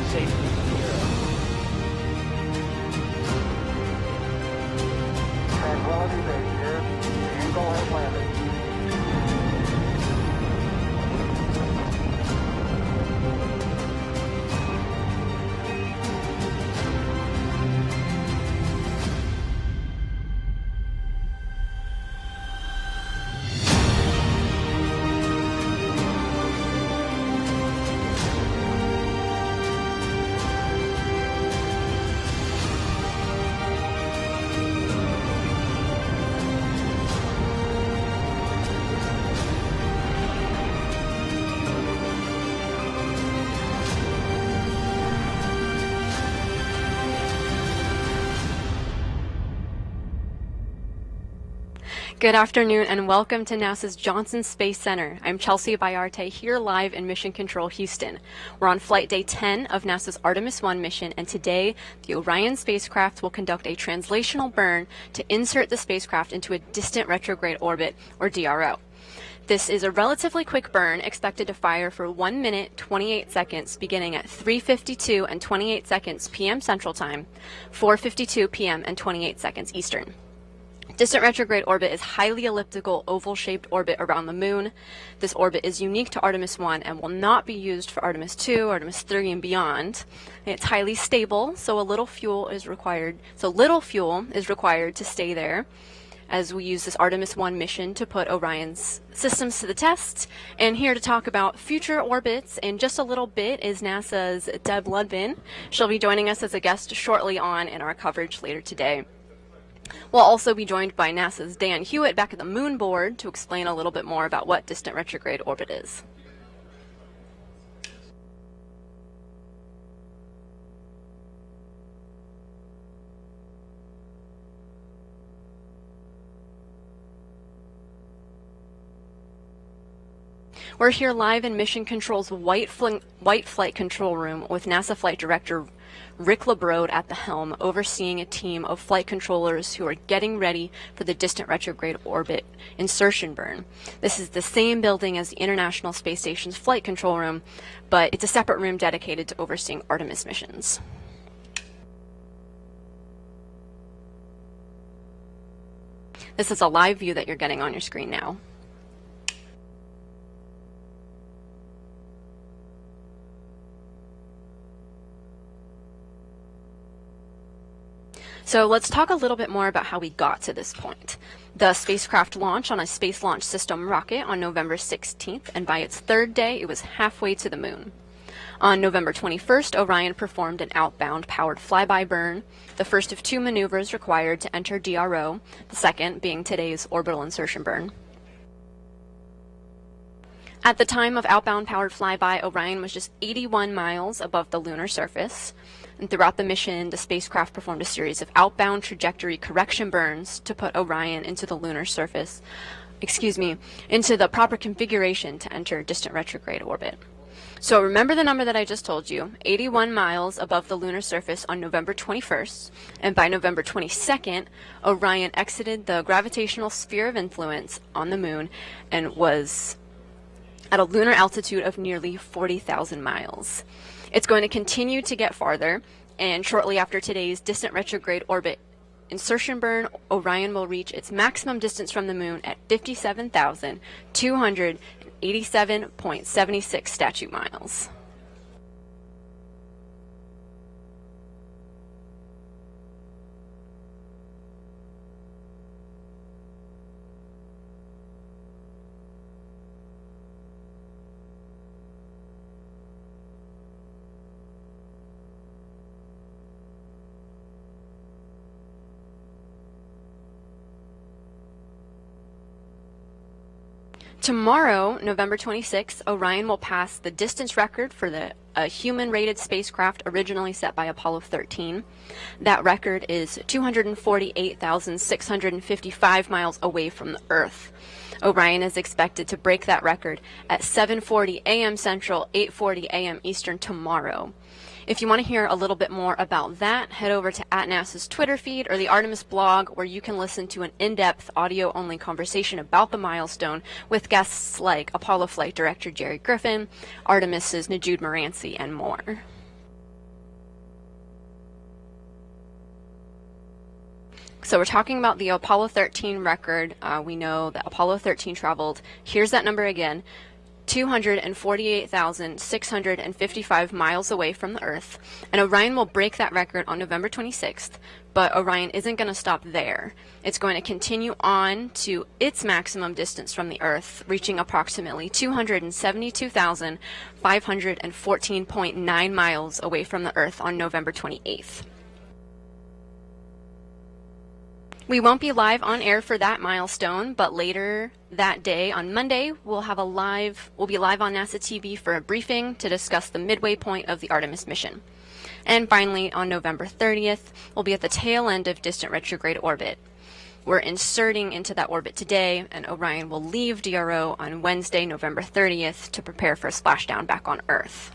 Safety 0. Tranquility Base here. The Eagle has landed. Good afternoon and welcome to NASA's Johnson Space Center. I'm Chelsea Bayarte here live in Mission Control Houston. We're on flight day 10 of NASA's Artemis 1 mission, and today the Orion spacecraft will conduct a translational burn to insert the spacecraft into a distant retrograde orbit, or DRO. This is a relatively quick burn expected to fire for 1 minute 28 seconds beginning at 3:52 and 28 seconds p.m. Central Time, 4:52 p.m. and 28 seconds Eastern. Distant retrograde orbit is highly elliptical, oval-shaped orbit around the moon. This orbit is unique to Artemis 1 and will not be used for Artemis 2, Artemis 3, and beyond. It's highly stable, so little fuel is required to stay there as we use this Artemis 1 mission to put Orion's systems to the test. And here to talk about future orbits in just a little bit is NASA's Deb Ludvin. She'll be joining us as a guest shortly on in our coverage later today. We'll also be joined by NASA's Dan Hewitt back at the Moon Board to explain a little bit more about what distant retrograde orbit is. We're here live in Mission Control's White Flight Control Room with NASA Flight Director Rick LeBrode at the helm, overseeing a team of flight controllers who are getting ready for the distant retrograde orbit insertion burn. This is the same building as the International Space Station's flight control room, but it's a separate room dedicated to overseeing Artemis missions. This is a live view that you're getting on your screen now. So let's talk a little bit more about how we got to this point. The spacecraft launched on a Space Launch System rocket on November 16th, and by its third day, it was halfway to the moon. On November 21st, Orion performed an outbound powered flyby burn, the first of 2 maneuvers required to enter DRO, the second being today's orbital insertion burn. At the time of outbound powered flyby, Orion was just 81 miles above the lunar surface. And throughout the mission, the spacecraft performed a series of outbound trajectory correction burns to put Orion into the lunar surface, into the proper configuration to enter distant retrograde orbit. So remember the number that I just told you, 81 miles above the lunar surface on November 21st, and by November 22nd, Orion exited the gravitational sphere of influence on the moon and was at a lunar altitude of nearly 40,000 miles. It's going to continue to get farther, and shortly after today's distant retrograde orbit insertion burn, Orion will reach its maximum distance from the moon at 57,287.76 statute miles. Tomorrow, November 26th, Orion will pass the distance record for the human-rated spacecraft originally set by Apollo 13. That record is 248,655 miles away from the Earth. Orion is expected to break that record at 7:40 a.m. Central, 8:40 a.m. Eastern tomorrow. If you want to hear a little bit more about that, head over to @NASA's Twitter feed or the Artemis blog, where you can listen to an in-depth audio-only conversation about the milestone with guests like Apollo Flight Director Jerry Griffin, Artemis's Najude Moranci, and more. So we're talking about the Apollo 13 record. We know that Apollo 13 traveled, here's that number again, 248,655 miles away from the Earth, and Orion will break that record on November 26th, but Orion isn't going to stop there. It's going to continue on to its maximum distance from the Earth, reaching approximately 272,514.9 miles away from the Earth on November 28th. We won't be live on air for that milestone, but later that day on Monday, we'll be live on NASA TV for a briefing to discuss the midway point of the Artemis mission. And finally, on November 30th, we'll be at the tail end of distant retrograde orbit. We're inserting into that orbit today, and Orion will leave DRO on Wednesday, November 30th to prepare for a splashdown back on Earth.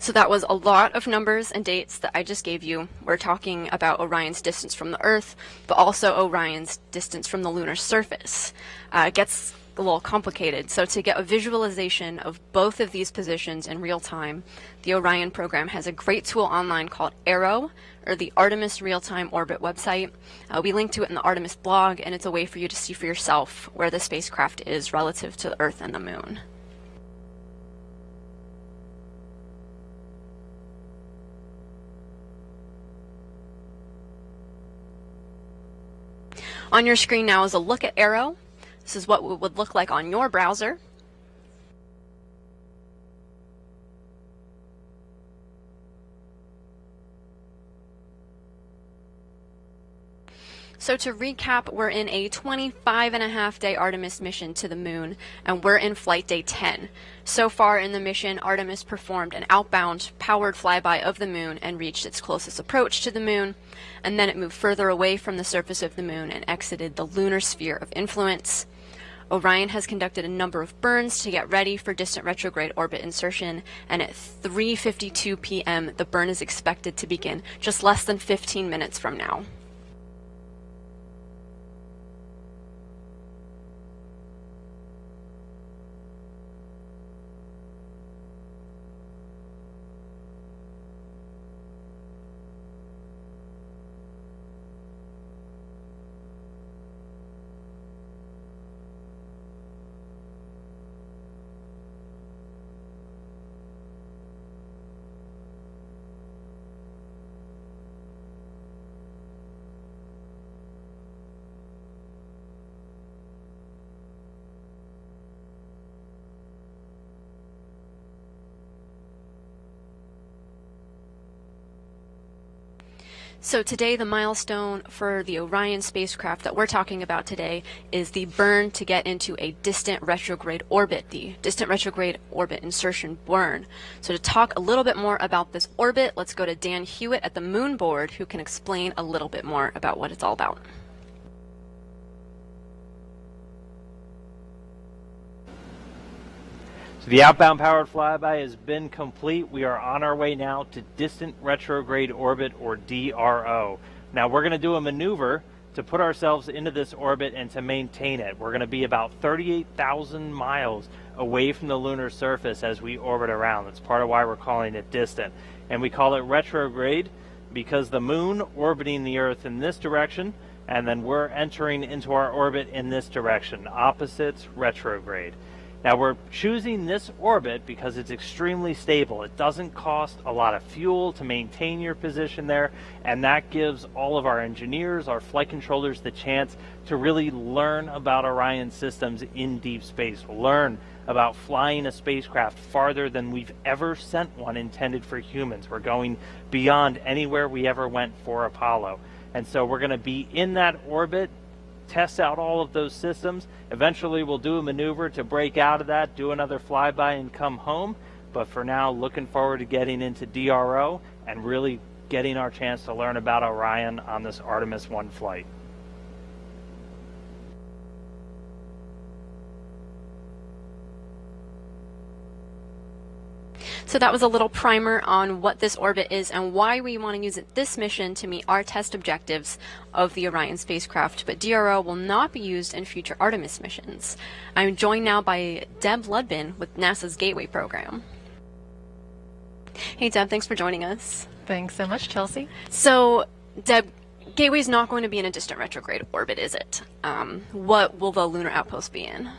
So that was a lot of numbers and dates that I just gave you. We're talking about Orion's distance from the Earth, but also Orion's distance from the lunar surface. It gets a little complicated, so to get a visualization of both of these positions in real time, the Orion program has a great tool online called ARROW, or the Artemis Real-Time Orbit website. We link to it in the Artemis blog, and it's a way for you to see for yourself where the spacecraft is relative to the Earth and the Moon. On your screen now is a look at ARROW. This is what it would look like on your browser. So to recap, we're in a 25.5-day Artemis mission to the moon, and we're in flight day 10. So far in the mission, Artemis performed an outbound powered flyby of the moon and reached its closest approach to the moon, and then it moved further away from the surface of the moon and exited the lunar sphere of influence. Orion has conducted a number of burns to get ready for distant retrograde orbit insertion, and at 3:52 p.m. the burn is expected to begin just less than 15 minutes from now. So today, the milestone for the Orion spacecraft that we're talking about today is the burn to get into a distant retrograde orbit, the distant retrograde orbit insertion burn. So to talk a little bit more about this orbit, let's go to Dan Hewitt at the Moon Board, who can explain a little bit more about what it's all about. So the outbound powered flyby has been complete. We are on our way now to distant retrograde orbit, or DRO. Now we're going to do a maneuver to put ourselves into this orbit and to maintain it. We're going to be about 38,000 miles away from the lunar surface as we orbit around. That's part of why we're calling it distant. And we call it retrograde because the moon orbiting the Earth in this direction, and then we're entering into our orbit in this direction. Opposites, retrograde. Now we're choosing this orbit because it's extremely stable. It doesn't cost a lot of fuel to maintain your position there, and that gives all of our engineers, our flight controllers, the chance to really learn about Orion systems in deep space, learn about flying a spacecraft farther than we've ever sent one intended for humans. We're going beyond anywhere we ever went for Apollo. And so we're going to be in that orbit, test out all of those systems. Eventually we'll do a maneuver to break out of that, do another flyby and come home. But for now, looking forward to getting into DRO and really getting our chance to learn about Orion on this Artemis 1 flight. So that was a little primer on what this orbit is and why we want to use it this mission to meet our test objectives of the Orion spacecraft, but DRO will not be used in future Artemis missions. I'm joined now by Deb Ludbin with NASA's Gateway program. Hey, Deb, thanks for joining us. Thanks so much, Chelsea. So, Deb, Gateway's not going to be in a distant retrograde orbit, is it? What will the lunar outpost be in?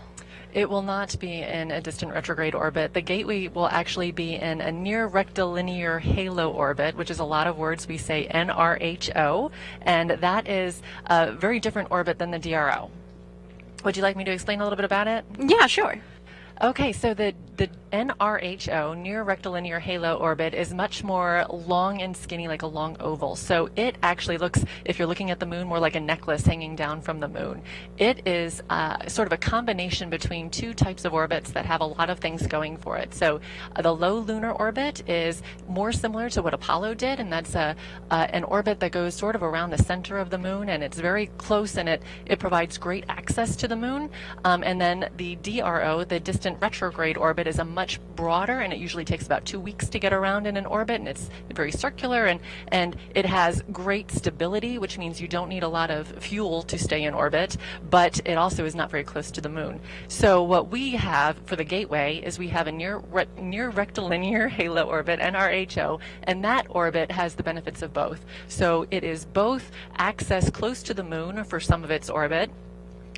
It will not be in a distant retrograde orbit. The Gateway will actually be in a near rectilinear halo orbit, which is a lot of words. We say NRHO, and that is a very different orbit than the DRO. Would you like me to explain a little bit about it? Yeah, sure. Okay, so the NRHO, near rectilinear halo orbit, is much more long and skinny, like a long oval. So it actually looks, if you're looking at the moon, more like a necklace hanging down from the moon. It is sort of a combination between two types of orbits that have a lot of things going for it. So the low lunar orbit is more similar to what Apollo did, and that's an orbit that goes sort of around the center of the moon, and it's very close, and it provides great access to the moon. And then the DRO, the distant retrograde orbit, is a much broader, and it usually takes about 2 weeks to get around in an orbit, and it's very circular, and it has great stability, which means you don't need a lot of fuel to stay in orbit, but it also is not very close to the moon. So what we have for the Gateway is we have a near rectilinear halo orbit, NRHO, and that orbit has the benefits of both. So it is both access close to the moon for some of its orbit,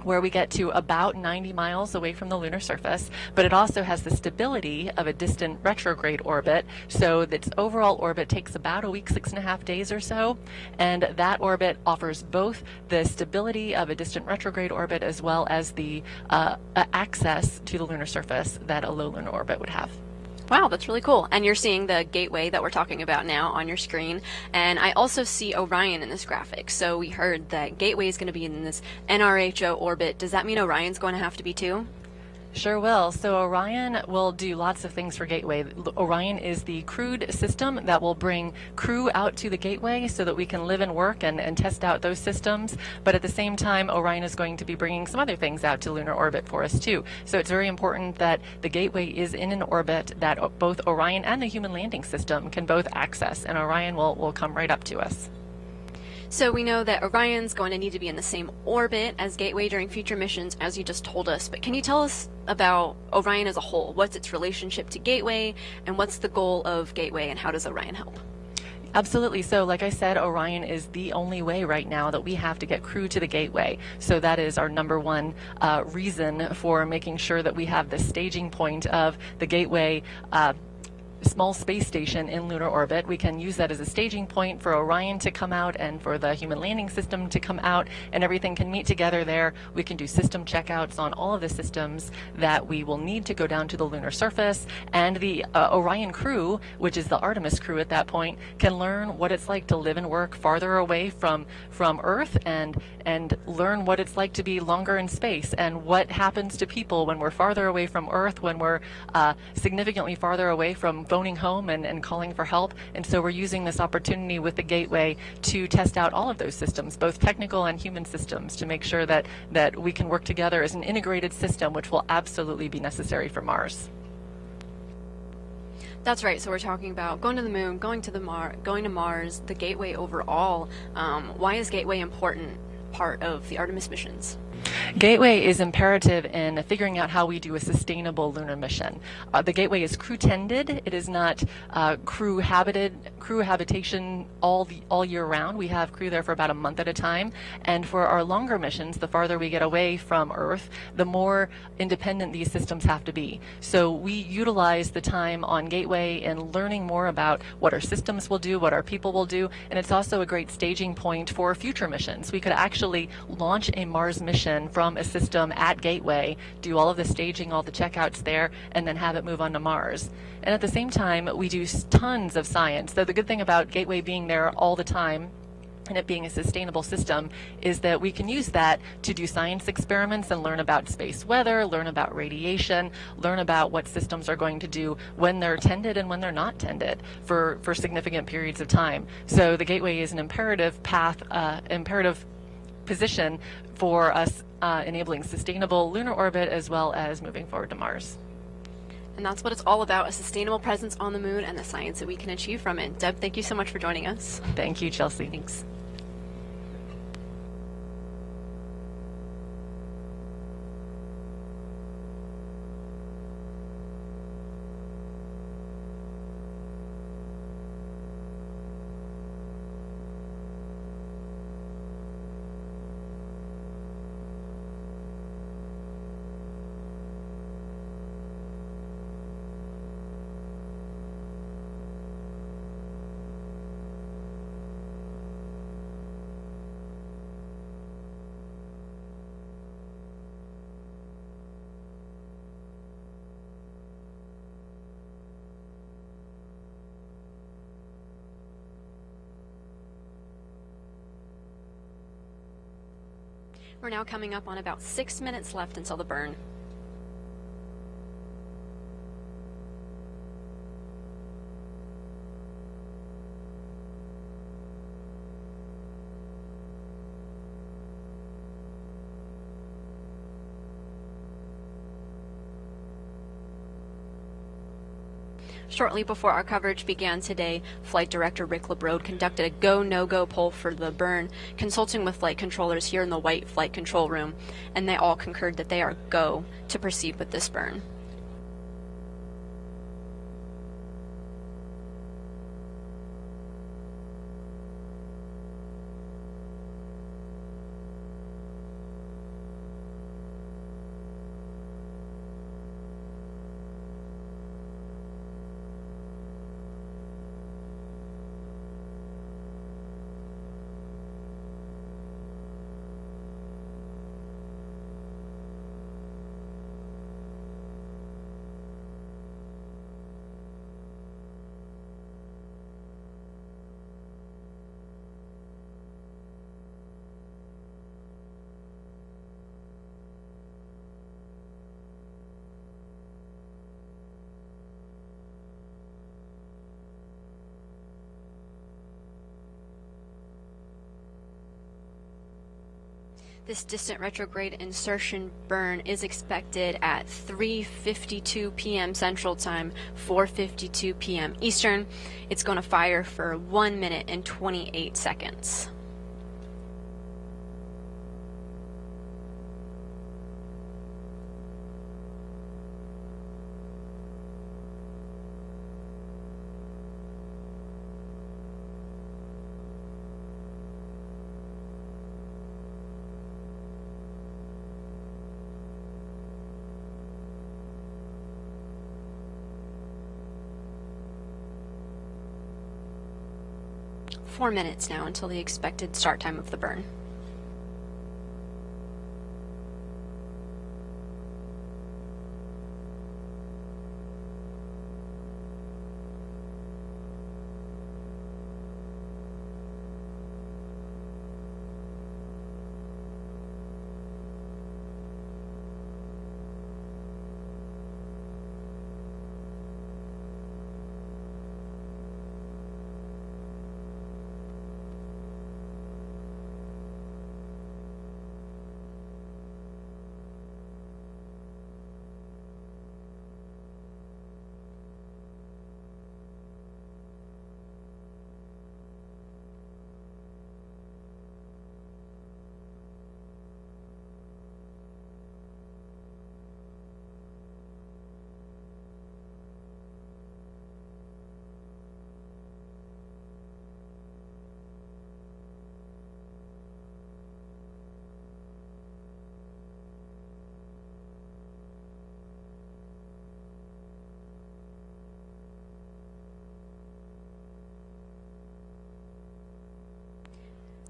where we get to about 90 miles away from the lunar surface, but it also has the stability of a distant retrograde orbit, so its overall orbit takes about a week, 6.5 days or so, and that orbit offers both the stability of a distant retrograde orbit as well as the access to the lunar surface that a low lunar orbit would have. Wow, that's really cool. And you're seeing the Gateway that we're talking about now on your screen. And I also see Orion in this graphic. So we heard that Gateway is going to be in this NRHO orbit. Does that mean Orion's going to have to be too? Sure will. So Orion will do lots of things for Gateway. Orion is the crewed system that will bring crew out to the Gateway so that we can live and work and test out those systems. But at the same time, Orion is going to be bringing some other things out to lunar orbit for us too. So it's very important that the Gateway is in an orbit that both Orion and the human landing system can both access, and Orion will come right up to us. So we know that Orion's going to need to be in the same orbit as Gateway during future missions, as you just told us. But can you tell us about Orion as a whole? What's its relationship to Gateway, and what's the goal of Gateway, and how does Orion help? Absolutely. So like I said, Orion is the only way right now that we have to get crew to the Gateway. So that is our number one reason for making sure that we have the staging point of the Gateway small space station in lunar orbit. We can use that as a staging point for Orion to come out and for the human landing system to come out, and everything can meet together there. We can do system checkouts on all of the systems that we will need to go down to the lunar surface, and the Orion crew, which is the Artemis crew at that point, can learn what it's like to live and work farther away from Earth, and learn what it's like to be longer in space, and what happens to people when we're farther away from Earth, when we're significantly farther away from phoning home and calling for help. And so we're using this opportunity with the Gateway to test out all of those systems, both technical and human systems, to make sure that we can work together as an integrated system, which will absolutely be necessary for Mars. That's right. So we're talking about going to the moon, going to Mars, the Gateway overall. Why is Gateway important part of the Artemis missions? Gateway is imperative in figuring out how we do a sustainable lunar mission. The Gateway is crew tended. It is not crew habitation all year round. We have crew there for about a month at a time. And for our longer missions, the farther we get away from Earth, the more independent these systems have to be. So we utilize the time on Gateway in learning more about what our systems will do, what our people will do, and it's also a great staging point for future missions. We could actually launch a Mars mission from a system at Gateway, do all of the staging, all the checkouts there, and then have it move on to Mars. And at the same time, we do tons of science. So the good thing about Gateway being there all the time and it being a sustainable system is that we can use that to do science experiments and learn about space weather, learn about radiation, learn about what systems are going to do when they're tended and when they're not tended for significant periods of time. So the Gateway is an imperative position for us enabling sustainable lunar orbit as well as moving forward to Mars. And that's what it's all about, a sustainable presence on the moon and the science that we can achieve from it. Deb, thank you so much for joining us. Thank you, Chelsea. Thanks. We're now coming up on about 6 minutes left until the burn. Shortly before our coverage began today, Flight Director Rick LeBrode conducted a go, no-go poll for the burn, consulting with flight controllers here in the White Flight Control Room, and they all concurred that they are go to proceed with this burn. This distant retrograde insertion burn is expected at 3:52 p.m. Central Time, 4:52 p.m. Eastern. It's going to fire for 1 minute and 28 seconds. Four minutes now until the expected start time of the burn.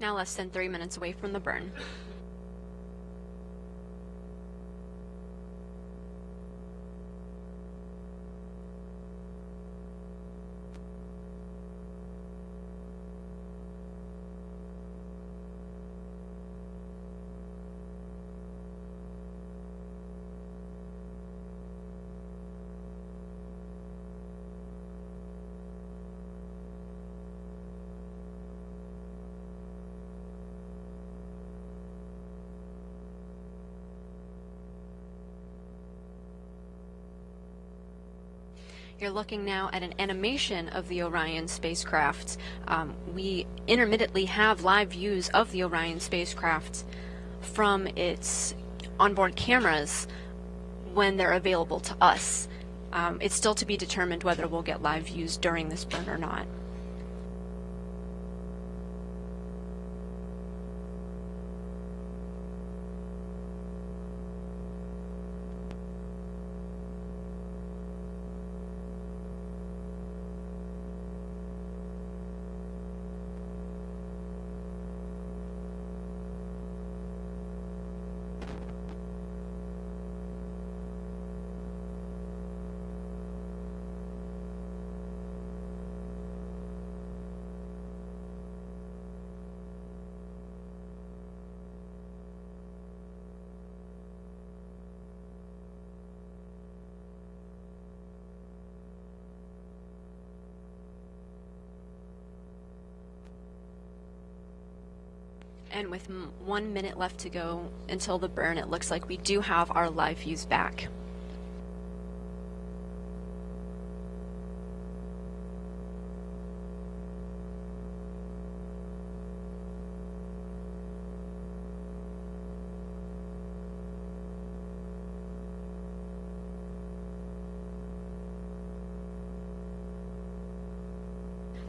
Now less than 3 minutes away from the burn. You're looking now at an animation of the Orion spacecraft. We intermittently have live views of the Orion spacecraft from its onboard cameras when they're available to us. It's still to be determined whether we'll get live views during this burn or not. And with 1 minute left to go until the burn, it looks like we do have our live views back.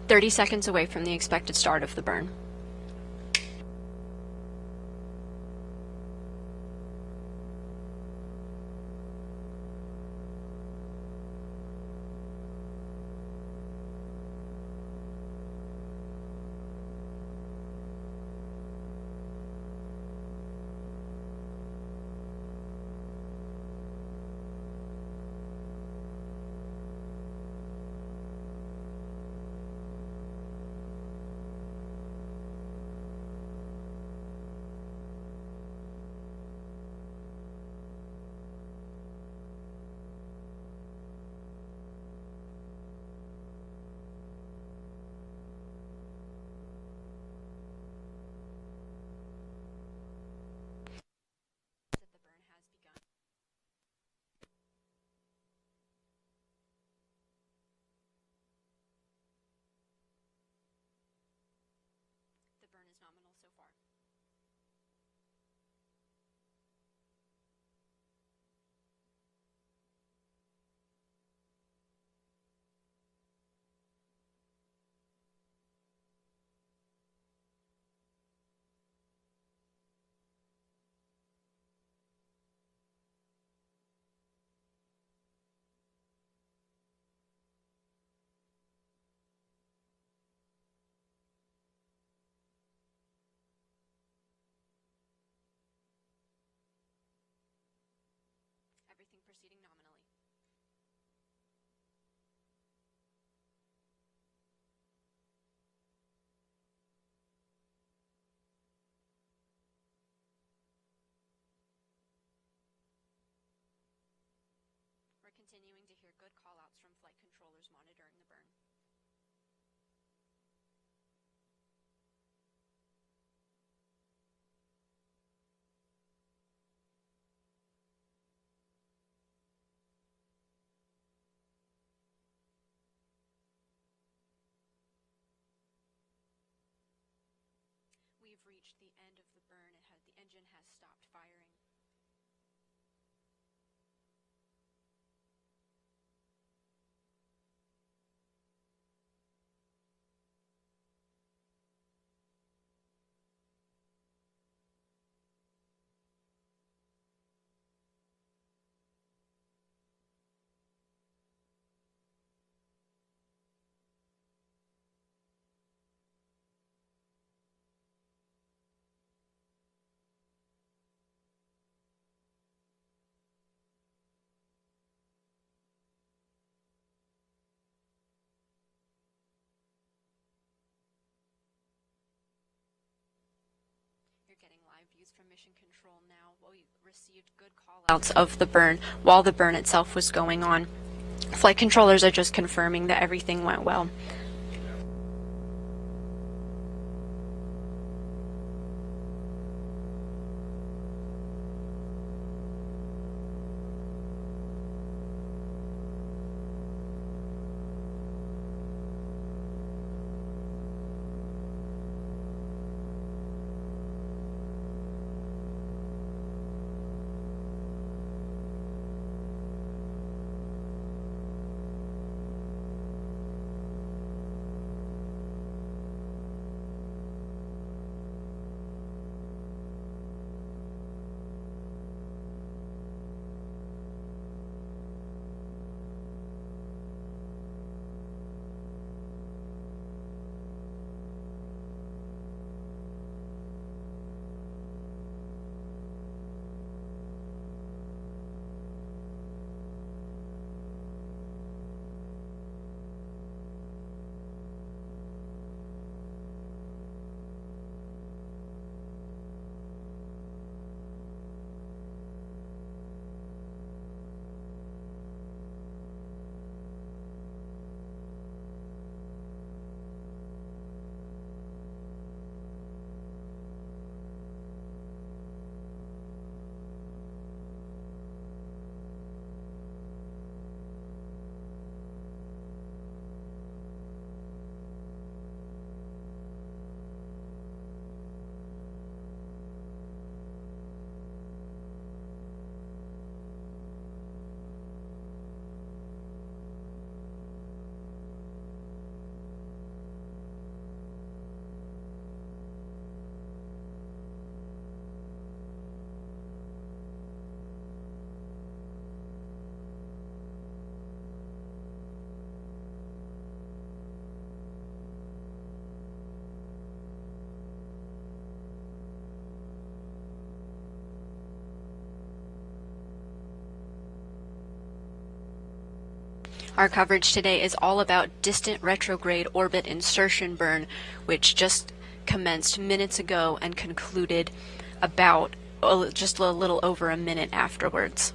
"30 seconds away from the expected start of the burn." The burn is nominal so far. Everything proceeding nominally. We're continuing to hear good callouts from flight controllers monitoring the burn. We've reached the end of the burn. The engine has stopped firing. You're getting live views from Mission Control now. We received good callouts of the burn while the burn itself was going on. Flight controllers are just confirming that everything went well. Our coverage today is all about distant retrograde orbit insertion burn, which just commenced minutes ago and concluded about just a little over a minute afterwards.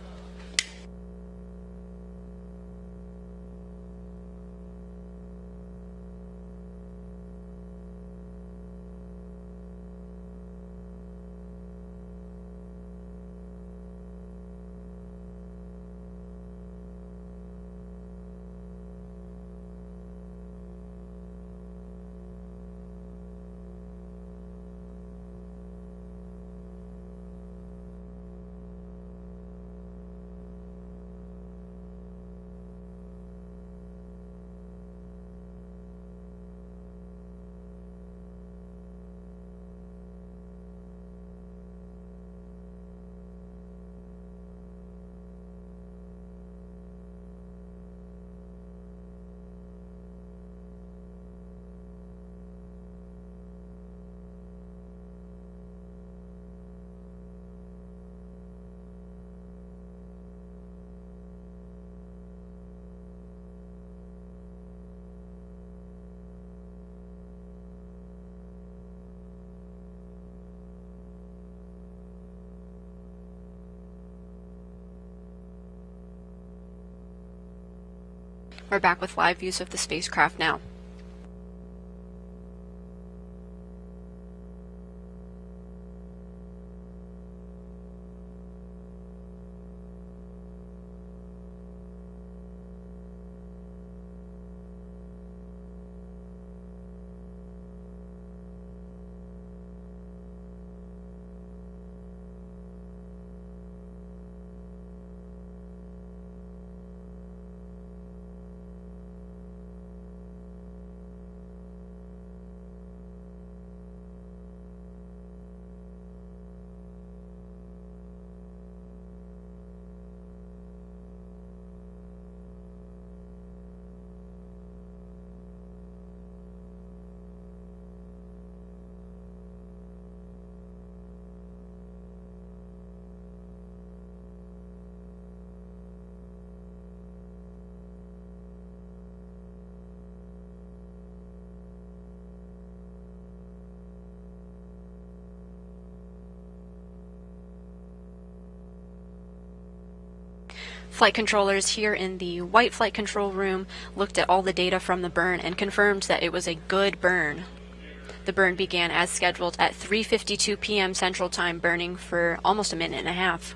We're back with live views of the spacecraft now. Flight controllers here in the white flight control room looked at all the data from the burn and confirmed that it was a good burn. The burn began as scheduled at 3:52 p.m. Central Time, burning for almost a minute and a half.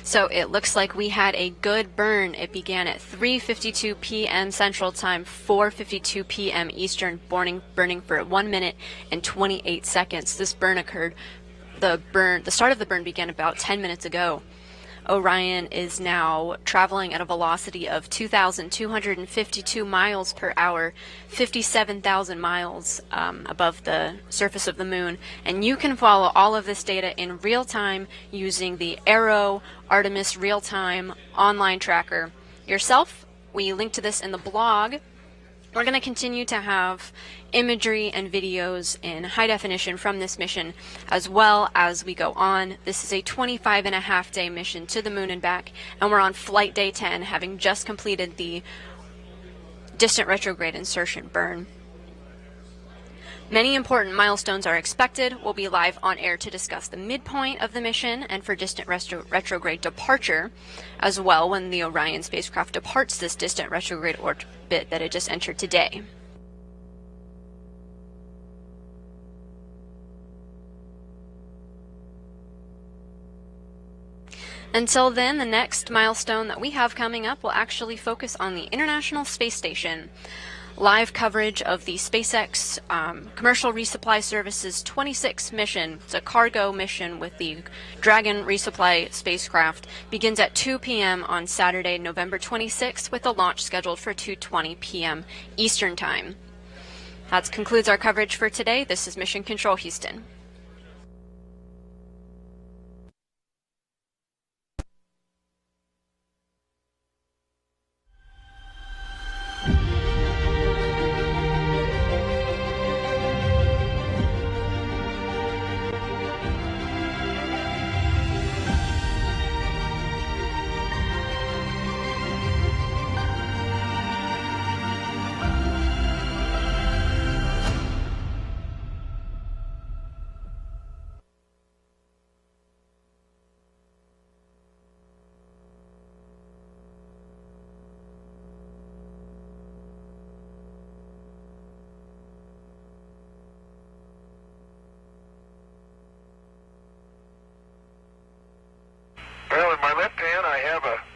So it looks like we had a good burn. It began at 3:52 p.m. Central Time, 4:52 p.m. Eastern, burning for 1 minute and 28 seconds. This burn occurred. The start of the burn began about 10 minutes ago. Orion is now traveling at a velocity of 2,252 miles per hour, 57,000 miles above the surface of the moon. And you can follow all of this data in real time using the Arrow Artemis real-time online tracker yourself. We link to this in the blog. We're going to continue to have imagery and videos in high definition from this mission as well as we go on. This is a 25-and-a-half-day mission to the moon and back, and we're on flight day 10, having just completed the distant retrograde insertion burn. Many important milestones are expected. We'll be live on air to discuss the midpoint of the mission and for distant retrograde departure as well when the Orion spacecraft departs this distant retrograde orbit that it just entered today. Until then, the next milestone that we have coming up will actually focus on the International Space Station. Live coverage of the SpaceX Commercial Resupply Services 26 mission. It's a cargo mission with the Dragon resupply spacecraft. Begins at 2 p.m. on Saturday, November 26th, with a launch scheduled for 2:20 p.m. Eastern Time. That concludes our coverage for today. This is Mission Control Houston.